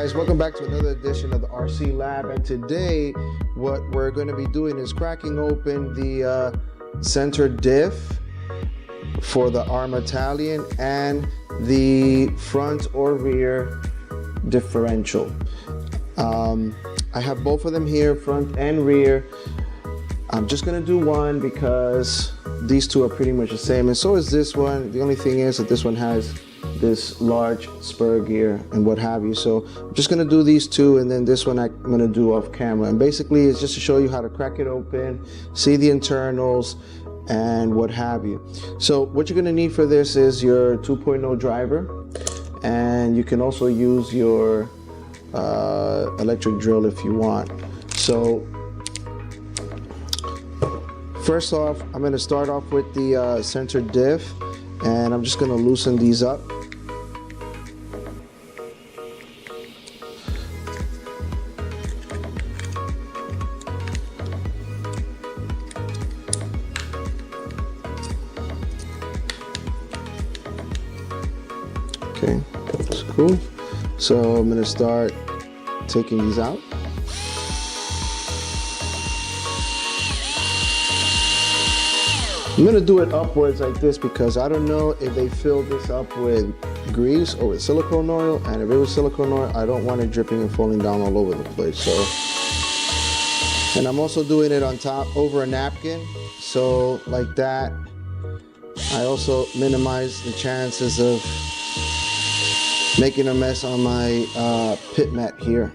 guys, welcome back to another edition of the RC Lab, and today what we're going to be doing is cracking open the center diff for the Arrma Talion and the front or rear differential. I have both of them here, front and rear. I'm just going to do one because these two are pretty much the same, and so is this one. The only thing is that this one has this large spur gear and what have you. So I'm just going to do these two, and then this one I'm going to do off camera. And basically it's just to show you how to crack it open, see the internals and what have you. So what you're going to need for this is your 2.0 driver, and you can also use your electric drill if you want. So first off, I'm going to start off with the center diff, and I'm just going to loosen these up. Okay, that's cool. So I'm going to start taking these out. I'm going to do it upwards like this because I don't know if they filled this up with grease or with silicone oil, and if it was silicone oil, I don't want it dripping and falling down all over the place. So, and I'm also doing it on top over a napkin, so like that I also minimize the chances of making a mess on my pit mat here.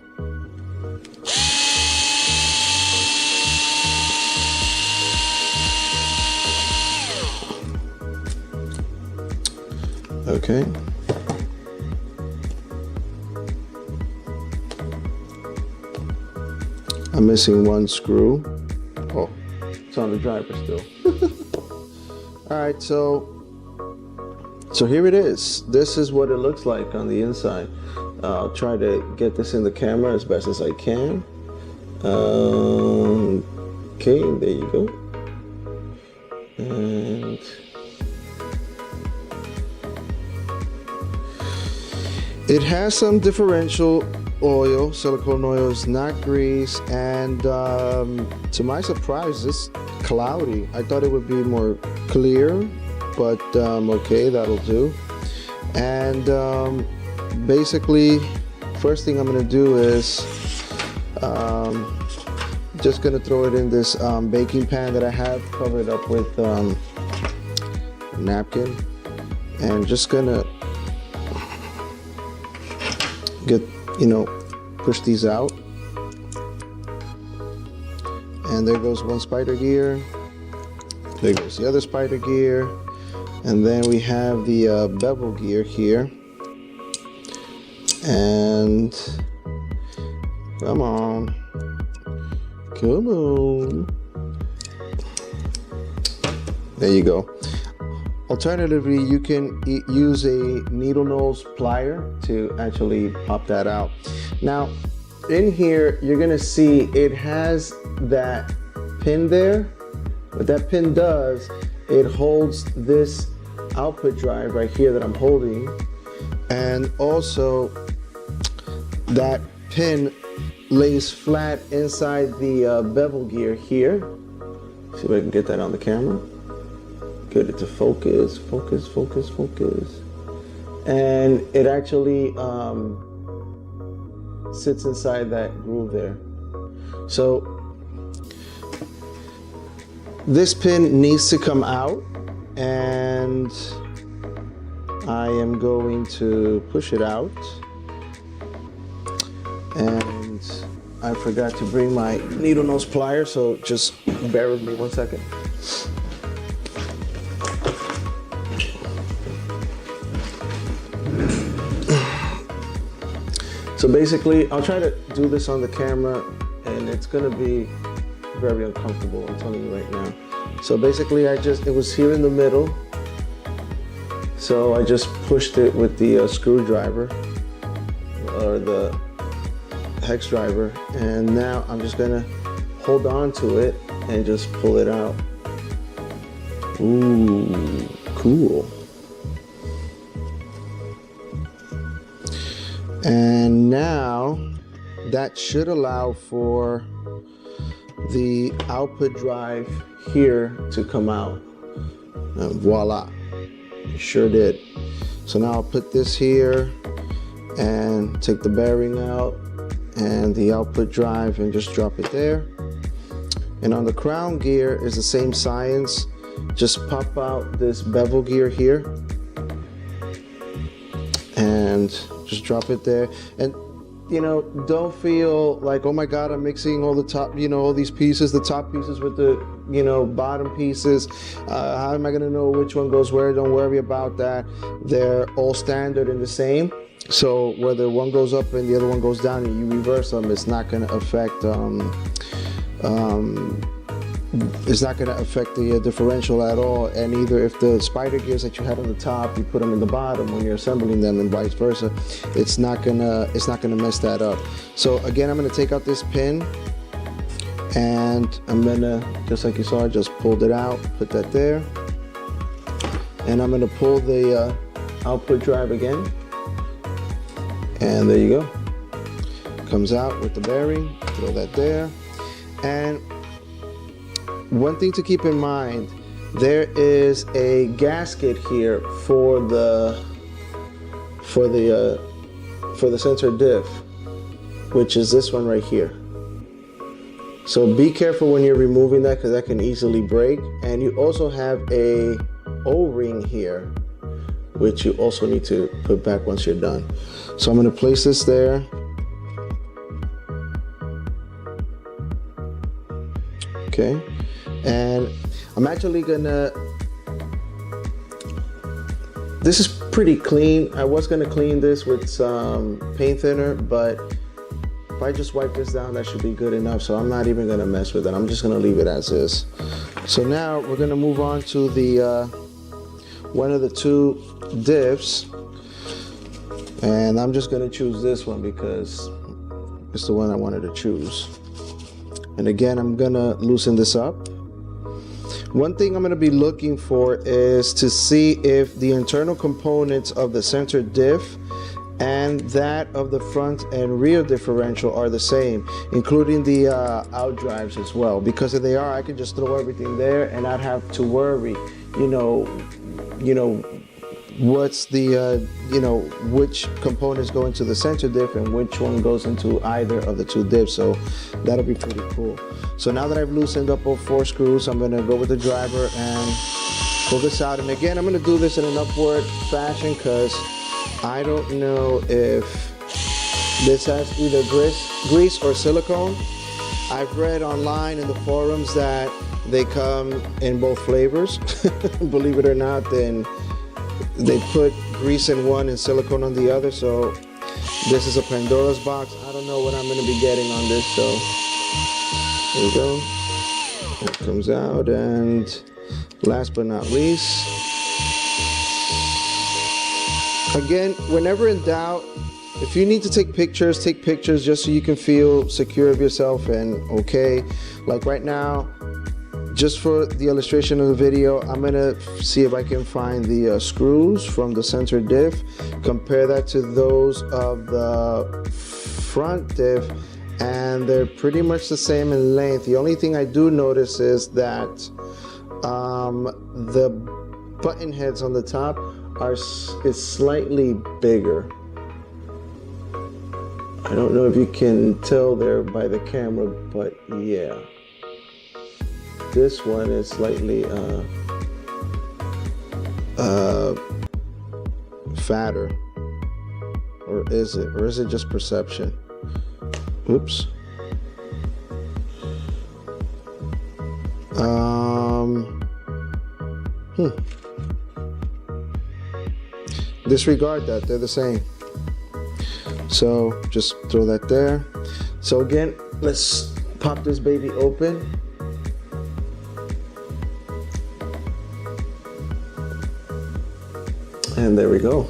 Okay. I'm missing one screw. Oh, it's on the driver still. All right, so here it is. This is what it looks like on the inside. I'll try to get this in the camera as best as I can. Okay, there you go. And it has some differential oil, silicone oil. It's not grease, and to my surprise, it's cloudy. I thought it would be more clear, but okay, that'll do. And basically, first thing I'm gonna do is just gonna throw it in this baking pan that I have covered up with a napkin, and just gonna push these out. And there goes one spider gear, there goes the other spider gear, and then we have the bevel gear here. And come on, there you go. Alternatively, you can use a needle nose plier to actually pop that out. Now, in here, you're gonna see it has that pin there. What that pin does, it holds this output drive right here that I'm holding, and also that pin lays flat inside the bevel gear here. See if I can get that on the camera. Get it to focus, focus, focus, focus. And it actually sits inside that groove there. So this pin needs to come out, and I am going to push it out. And I forgot to bring my needle nose plier, so just bear with me one second. So basically, I'll try to do this on the camera, and it's gonna be very uncomfortable, I'm telling you right now. So basically, it was here in the middle. So I just pushed it with the screwdriver, or the hex driver, and now I'm just gonna hold on to it and just pull it out. Ooh, cool. And now that should allow for the output drive here to come out. And voila, it sure did. So now I'll put this here and take the bearing out and the output drive and just drop it there. And on the crown gear is the same science. Just pop out this bevel gear here and just drop it there. And you know, don't feel like, oh my God, I'm mixing all the top, you know, all these pieces, the top pieces with the, you know, bottom pieces. How am I gonna know which one goes where? Don't worry about that. They're all standard and the same. So whether one goes up and the other one goes down and you reverse them, it's not gonna affect the differential at all. And either if the spider gears that you had on the top, you put them in the bottom when you're assembling them, and vice versa, it's not gonna mess that up. So again, I'm gonna take out this pin, and I'm gonna, just like you saw, I just pulled it out, put that there, and I'm gonna pull the output drive again, and there you go. Comes out with the bearing. Throw that there. And one thing to keep in mind, there is a gasket here for the sensor diff, which is this one right here. So be careful when you're removing that, because that can easily break. And you also have a O-ring here, which you also need to put back once you're done. So I'm going to place this there. Okay. And I'm actually gonna, this is pretty clean. I was gonna clean this with some paint thinner, but if I just wipe this down, that should be good enough. So I'm not even gonna mess with it. I'm just gonna leave it as is. So now we're gonna move on to the one of the two diffs. And I'm just gonna choose this one because it's the one I wanted to choose. And again, I'm gonna loosen this up. One thing I'm going to be looking for is to see if the internal components of the center diff and that of the front and rear differential are the same, including the out drives as well. Because if they are, I can just throw everything there and not have to worry, you know, what's the, which components go into the center diff and which one goes into either of the two diffs. So that'll be pretty cool. So now that I've loosened up all 4 screws, I'm gonna go with the driver and pull this out. And again, I'm gonna do this in an upward fashion because I don't know if this has either grease or silicone. I've read online in the forums that they come in both flavors. Believe it or not, then they put grease in one and silicone on the other. So this is a Pandora's box. I don't know what I'm going to be getting on this. So there we go. It comes out. And last but not least, again, whenever in doubt, if you need to take pictures just so you can feel secure of yourself and okay. Like right now, just for the illustration of the video, I'm gonna see if I can find the screws from the center diff, compare that to those of the front diff, and they're pretty much the same in length. The only thing I do notice is that the button heads on the top is slightly bigger. I don't know if you can tell there by the camera, but yeah. This one is slightly fatter. Or is it? Or is it just perception? Oops. Disregard that, they're the same. So just throw that there. So again, let's pop this baby open. And there we go.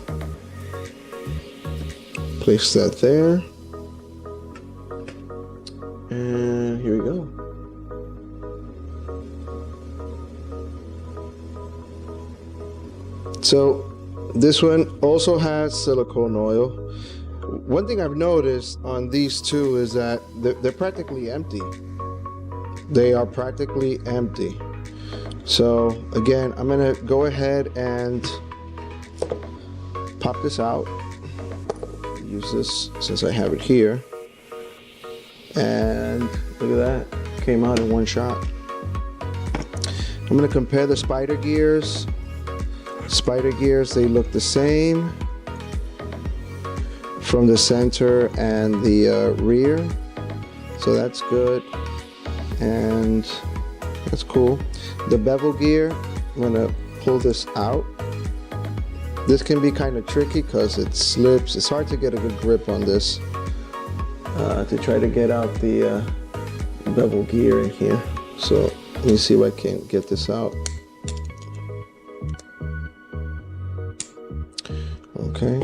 Place that there. And here we go. So this one also has silicone oil. one thing I've noticed on these two is that they're practically empty. They are practically empty. So again, I'm gonna go ahead and pop this out. Use this since I have it here. And look at that, came out in one shot. I'm gonna compare the spider gears. Spider gears, they look the same from the center and the rear. So that's good. And that's cool. The bevel gear, I'm gonna pull this out. This can be kind of tricky because it slips. It's hard to get a good grip on this to try to get out the bevel gear in here. So let me see if I can get this out. Okay.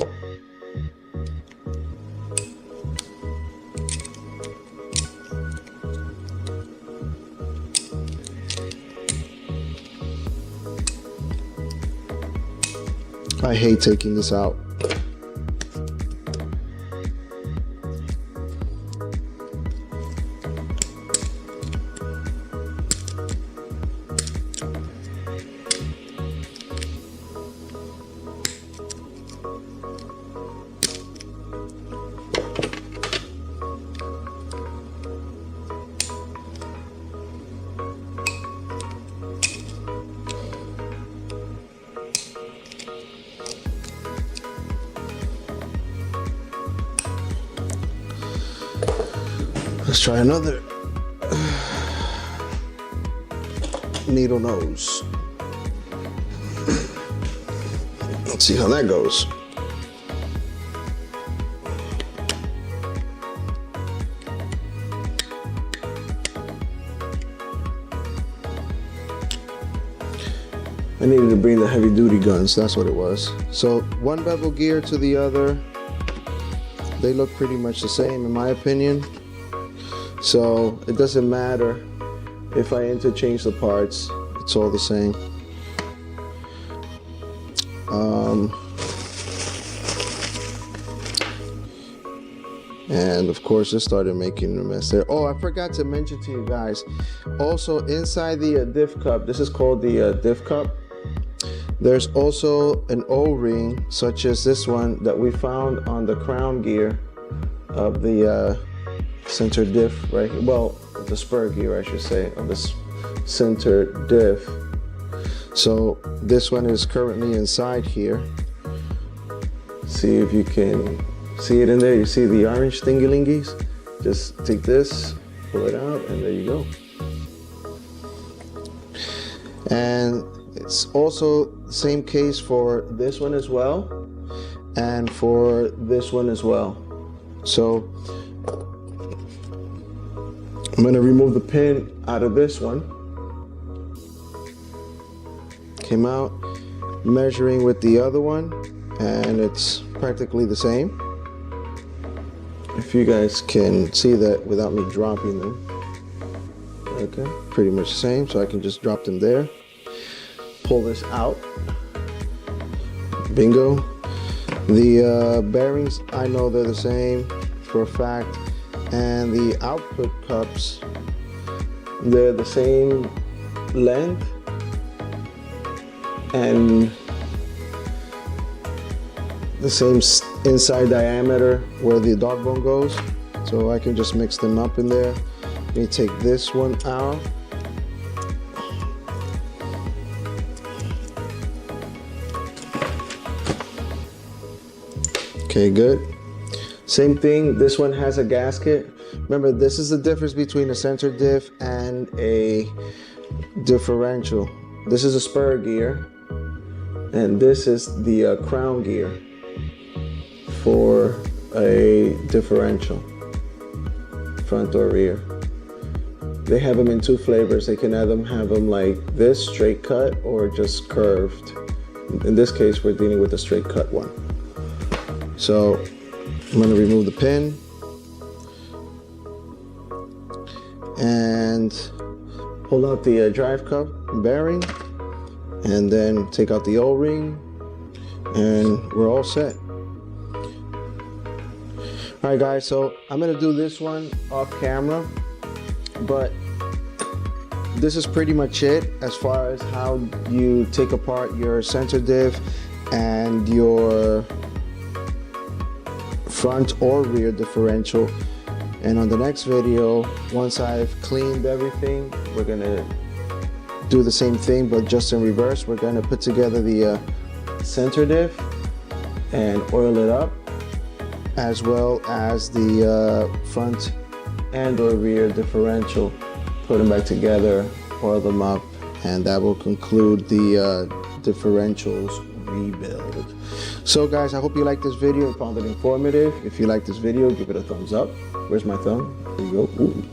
I hate taking this out. Let's try another needle nose. Let's see how that goes. I needed to bring the heavy duty guns, that's what it was. So one bevel gear to the other, they look pretty much the same in my opinion. So it doesn't matter if I interchange the parts, it's all the same. And of course it started making a mess there. Oh, I forgot to mention to you guys, also inside the diff cup, this is called the diff cup, there's also an O-ring such as this one that we found on the crown gear of the center diff right here. Well, the spur gear I should say of this center diff. So this one is currently inside here. See if you can see it in there. You see the orange thingy-lingies? Just take this, pull it out, and there you go. And it's also the same case for this one as well, and for this one as well. So I'm going to remove the pin out of this one. Came out, measuring with the other one, and it's practically the same. If you guys can see that without me dropping them. Okay, pretty much the same, so I can just drop them there. Pull this out. Bingo. The bearings, I know they're the same for a fact. And the output cups, they're the same length and the same inside diameter where the dog bone goes. So I can just mix them up in there. Let me take this one out. Okay, good. Same thing, this one has a gasket. Remember, this is the difference between a center diff and a differential. This is a spur gear, and this is the crown gear for a differential, front or rear. They have them in two flavors. They can either have them like this, straight cut, or just curved. In this case, we're dealing with a straight cut one. So I'm going to remove the pin and pull out the drive cup bearing, and then take out the O-ring, and we're all set. All right, guys, so I'm gonna do this one off camera, but this is pretty much it as far as how you take apart your center diff and your front or rear differential. And on the next video, once I've cleaned everything, we're gonna do the same thing, but just in reverse. We're gonna put together the center diff and oil it up, as well as the front and or rear differential. Put them back together, oil them up, and that will conclude the differentials rebuild. So guys, I hope you liked this video and found it informative. If you liked this video, give it a thumbs up. Where's my thumb? There you go. Ooh.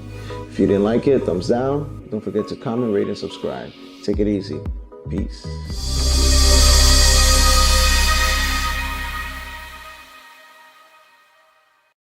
If you didn't like it, thumbs down. Don't forget to comment, rate, and subscribe. Take it easy. Peace.